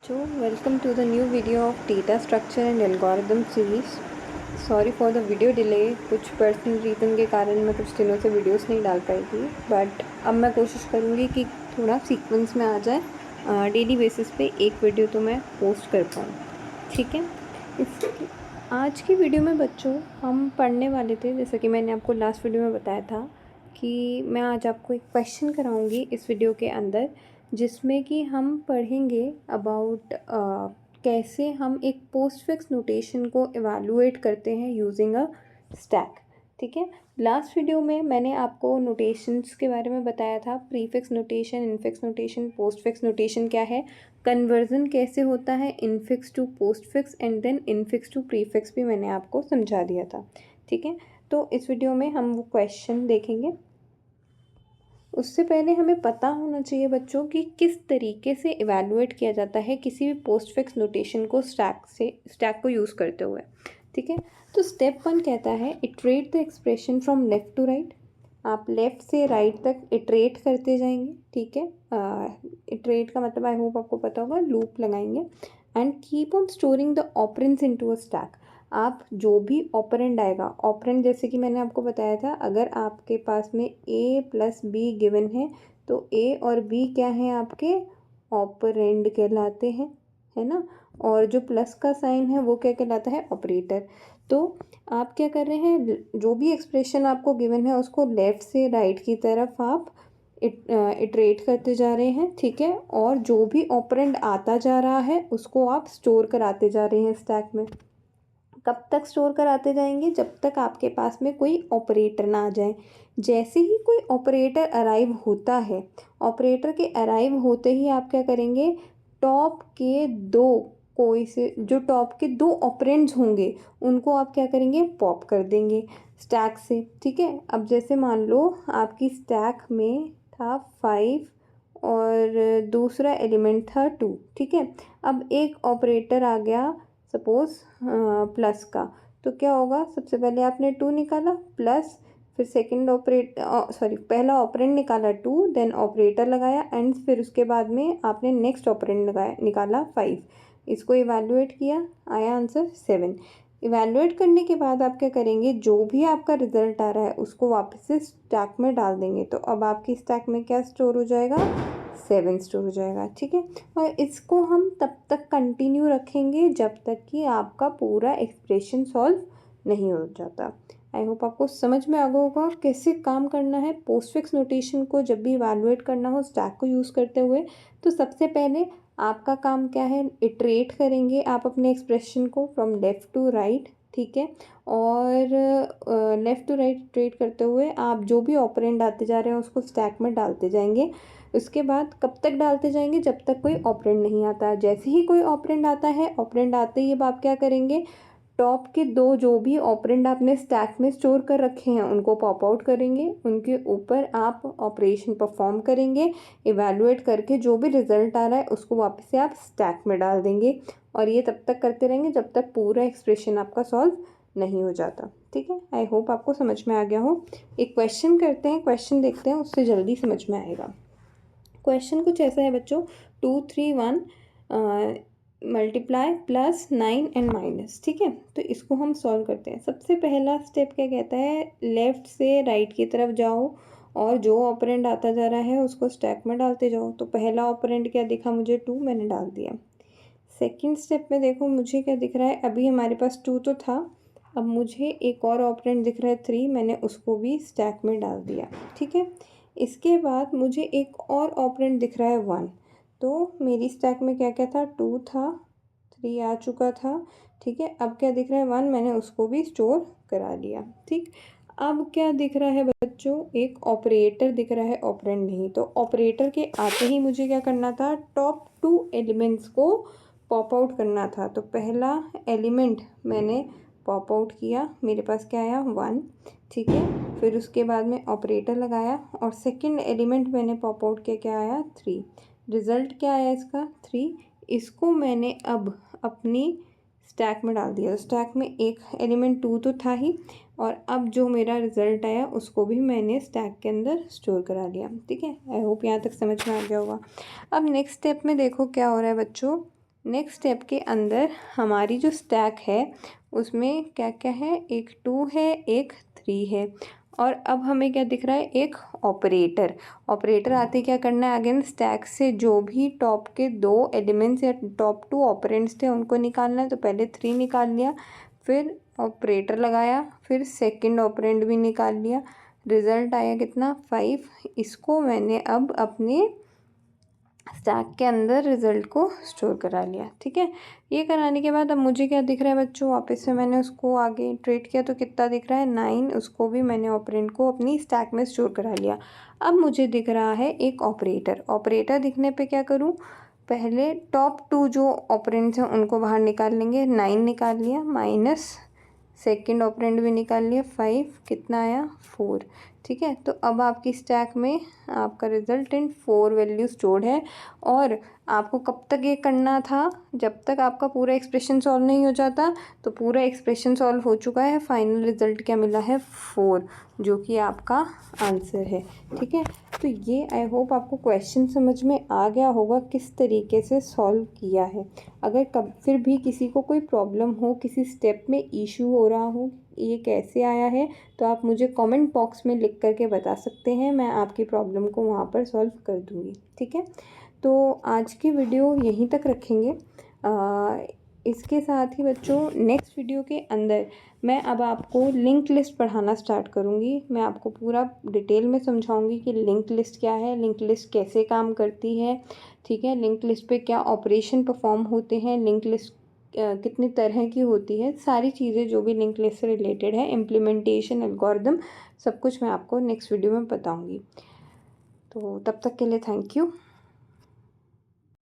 So, welcome to the new video of data structure and algorithm series. Sorry for the video delay, कुछ personal reason के कारण मैं कुछ दिनों से वीडियोस नहीं डाल पाई थी, बट अब मैं कोशिश करूँगी कि थोड़ा सीक्वेंस में आ जाए, डेली बेसिस पे एक वीडियो तो मैं पोस्ट कर पाऊँ। ठीक है, इस आज की वीडियो में बच्चों हम पढ़ने वाले थे, जैसा कि मैंने आपको लास्ट वीडियो में बताया था कि मैं आज आपको एक क्वेश्चन कराऊँगी इस वीडियो के अंदर, जिसमें कि हम पढ़ेंगे अबाउट कैसे हम एक पोस्टफिक्स नोटेशन को इवैल्यूएट करते हैं यूजिंग अ स्टैक। ठीक है, लास्ट वीडियो में मैंने आपको नोटेशंस के बारे में बताया था, prefix notation, infix notation, postfix notation क्या है, कन्वर्जन कैसे होता है infix to postfix and then infix to prefix भी मैंने आपको समझा दिया था। ठीक है, तो इस वीडियो में हम वो क्वेश्चन देखेंगे। उससे पहले हमें पता होना चाहिए बच्चों कि किस तरीके से इवैल्यूएट किया जाता है किसी भी पोस्टफिक्स नोटेशन को स्टैक को यूज़ करते हुए। ठीक है, तो स्टेप 1 कहता है iterate the expression from left to right. आप लेफ़्ट से राइट तक इटरेट करते जाएंगे। ठीक है, इटरेट का मतलब आई होप आपको पता होगा, लूप लगाएंगे and keep on storing the operands into a stack. आप जो भी ऑपरेंड आएगा, ऑपरेंड जैसे कि मैंने आपको बताया था, अगर आपके पास में a प्लस बी गिवन है तो a और b क्या हैं आपके ऑपरेंड कहलाते हैं, है ना। और जो प्लस का साइन है वो क्या कहलाता है, ऑपरेटर। तो आप क्या कर रहे हैं, जो भी एक्सप्रेशन आपको गिवन है उसको लेफ़्ट से राइट की तरफ आप इटरेट करते जा रहे हैं। ठीक है, और जो भी ऑपरेंड आता जा रहा है उसको आप स्टोर कराते जा रहे हैं स्टैक में। कब तक स्टोर कराते जाएंगे, जब तक आपके पास में कोई ऑपरेटर ना आ जाए। जैसे ही कोई ऑपरेटर अराइव होता है, ऑपरेटर के अराइव होते ही आप क्या करेंगे, टॉप के दो कोई से जो टॉप के दो ऑपरेंड्स होंगे उनको आप क्या करेंगे, पॉप कर देंगे स्टैक से। ठीक है, अब जैसे मान लो आपकी स्टैक में था 5 और दूसरा एलिमेंट था 2। ठीक है, अब एक ऑपरेटर आ गया सपोज़ प्लस का, तो क्या होगा, सबसे पहले आपने 2 निकाला प्लस, फिर पहला ऑपरेंड निकाला 2, देन ऑपरेटर लगाया एंड फिर उसके बाद में आपने नेक्स्ट ऑपरेंड निकाला 5। इसको इवैल्यूएट किया, आया आंसर 7। इवैल्यूएट करने के बाद आप क्या करेंगे, जो भी आपका रिजल्ट आ रहा है उसको वापस से स्टैक में डाल देंगे। तो अब आपकी स्टैक में क्या स्टोर हो जाएगा, 7 स्टोर हो जाएगा। ठीक है, और इसको हम तब तक कंटिन्यू रखेंगे जब तक कि आपका पूरा एक्सप्रेशन सॉल्व नहीं हो जाता। आई होप आपको समझ में आ गया होगा कैसे काम करना है पोस्टफिक्स नोटेशन को जब भी इवैल्यूएट करना हो स्टैक को यूज़ करते हुए। तो सबसे पहले आपका काम क्या है, इटरेट करेंगे आप अपने एक्सप्रेशन को फ्रॉम लेफ़्ट टू राइट। ठीक है, और लेफ़्ट टू राइट इटरेट करते हुए आप जो भी ऑपरेंड आते जा रहे हैं उसको स्टैक में डालते जाएंगे। उसके बाद कब तक डालते जाएंगे, जब तक कोई ऑपरेंड नहीं आता। जैसे ही कोई ऑपरेंड आता है, ऑपरेंड आते ही अब आप क्या करेंगे, टॉप के दो जो भी ऑपरेंड आपने स्टैक में स्टोर कर रखे हैं उनको पॉप आउट करेंगे, उनके ऊपर आप ऑपरेशन परफॉर्म करेंगे, इवैल्यूएट करके जो भी रिजल्ट आ रहा है उसको वापस से आप स्टैक में डाल देंगे। और ये तब तक करते रहेंगे जब तक पूरा एक्सप्रेशन आपका सॉल्व नहीं हो जाता। ठीक है, आई होप आपको समझ में आ गया हो। एक क्वेश्चन करते हैं, क्वेश्चन देखते हैं, उससे जल्दी समझ में आएगा। क्वेश्चन कुछ ऐसा है बच्चों, 2 3 1 मल्टीप्लाई प्लस 9 एंड माइनस। ठीक है, तो इसको हम सॉल्व करते हैं। सबसे पहला स्टेप क्या कहता है, लेफ़्ट से राइट की तरफ जाओ और जो ऑपरेंड आता जा रहा है उसको स्टैक में डालते जाओ। तो पहला ऑपरेंड क्या दिखा मुझे, 2, मैंने डाल दिया। सेकंड स्टेप में देखो मुझे क्या दिख रहा है, अभी हमारे पास 2 तो था, अब मुझे एक और ऑपरेंड दिख रहा है 3, मैंने उसको भी स्टैक में डाल दिया। ठीक है, इसके बाद मुझे एक और ऑपरेंड दिख रहा है 1, तो मेरी स्टैक में क्या क्या था, 2 था, 3 आ चुका था। ठीक है, अब क्या दिख रहा है, 1, मैंने उसको भी स्टोर करा लिया। ठीक, अब क्या दिख रहा है बच्चों, एक ऑपरेटर दिख रहा है, ऑपरेंड नहीं। तो ऑपरेटर के आते ही मुझे क्या करना था, टॉप 2 एलिमेंट्स को पॉप आउट करना था। तो पहला एलिमेंट मैंने पॉप आउट किया, मेरे पास क्या आया, 1। ठीक है, फिर उसके बाद में ऑपरेटर लगाया और सेकंड एलिमेंट मैंने पॉप आउट किया, क्या आया, 3। रिज़ल्ट क्या आया इसका, 3। इसको मैंने अब अपनी स्टैक में डाल दिया। स्टैक में एक एलिमेंट 2 तो था ही, और अब जो मेरा रिज़ल्ट आया उसको भी मैंने स्टैक के अंदर स्टोर करा लिया। ठीक है, आई होप यहाँ तक समझ में आ गया होगा। अब नेक्स्ट स्टेप में देखो क्या हो रहा है बच्चों, नेक्स्ट स्टेप के अंदर हमारी जो स्टैक है उसमें क्या क्या है, एक 2 है, एक 3 है, और अब हमें क्या दिख रहा है, एक ऑपरेटर। ऑपरेटर आते क्या करना है, अगेन स्टैक से जो भी टॉप के 2 एलिमेंट्स या टॉप 2 ऑपरेंड्स थे उनको निकालना है। तो पहले 3 निकाल लिया, फिर ऑपरेटर लगाया, फिर सेकंड ऑपरेंड भी निकाल लिया, रिज़ल्ट आया कितना, 5। इसको मैंने अब अपने स्टैक के अंदर रिज़ल्ट को स्टोर करा लिया। ठीक है, ये कराने के बाद अब मुझे क्या दिख रहा है बच्चों, वापस से मैंने उसको आगे इटरेट किया तो कितना दिख रहा है, 9। उसको भी मैंने ऑपरेंड को अपनी स्टैक में स्टोर करा लिया। अब मुझे दिख रहा है एक ऑपरेटर। ऑपरेटर दिखने पे क्या करूँ, पहले टॉप 2 जो ऑपरेंड्स हैं उनको बाहर निकाल लेंगे। 9 निकाल लिया, माइनस सेकंड ऑपरेंड भी निकाल लिया, 5, कितना आया, 4। ठीक है, तो अब आपकी स्टैक में आपका रिजल्टेंट 4 वैल्यू स्टोर्ड है। और आपको कब तक ये करना था, जब तक आपका पूरा एक्सप्रेशन सॉल्व नहीं हो जाता। तो पूरा एक्सप्रेशन सॉल्व हो चुका है, फाइनल रिजल्ट क्या मिला है, 4, जो कि आपका आंसर है। ठीक है, तो ये आई होप आपको क्वेश्चन समझ में आ गया होगा किस तरीके से सॉल्व किया है। अगर कब फिर भी किसी को कोई प्रॉब्लम हो, किसी स्टेप में इशू हो रहा हो, ये कैसे आया है, तो आप मुझे कमेंट बॉक्स में लिख करके बता सकते हैं। मैं आपकी प्रॉब्लम को वहाँ पर सॉल्व कर दूँगी। ठीक है, तो आज की वीडियो यहीं तक रखेंगे। इसके साथ ही बच्चों नेक्स्ट वीडियो के अंदर मैं अब आपको लिंक लिस्ट पढ़ाना स्टार्ट करूँगी। मैं आपको पूरा डिटेल में समझाऊंगी कि लिंक लिस्ट क्या है, लिंक लिस्ट कैसे काम करती है। ठीक है, लिंक लिस्ट पे क्या ऑपरेशन परफॉर्म होते हैं, लिंक लिस्ट कितनी तरह की होती है, सारी चीज़ें जो भी लिंक लिस्ट से रिलेटेड है, इम्प्लीमेंटेशन, एल्गोरिदम, सब कुछ मैं आपको नेक्स्ट वीडियो में बताऊँगी। तो तब तक के लिए थैंक यू।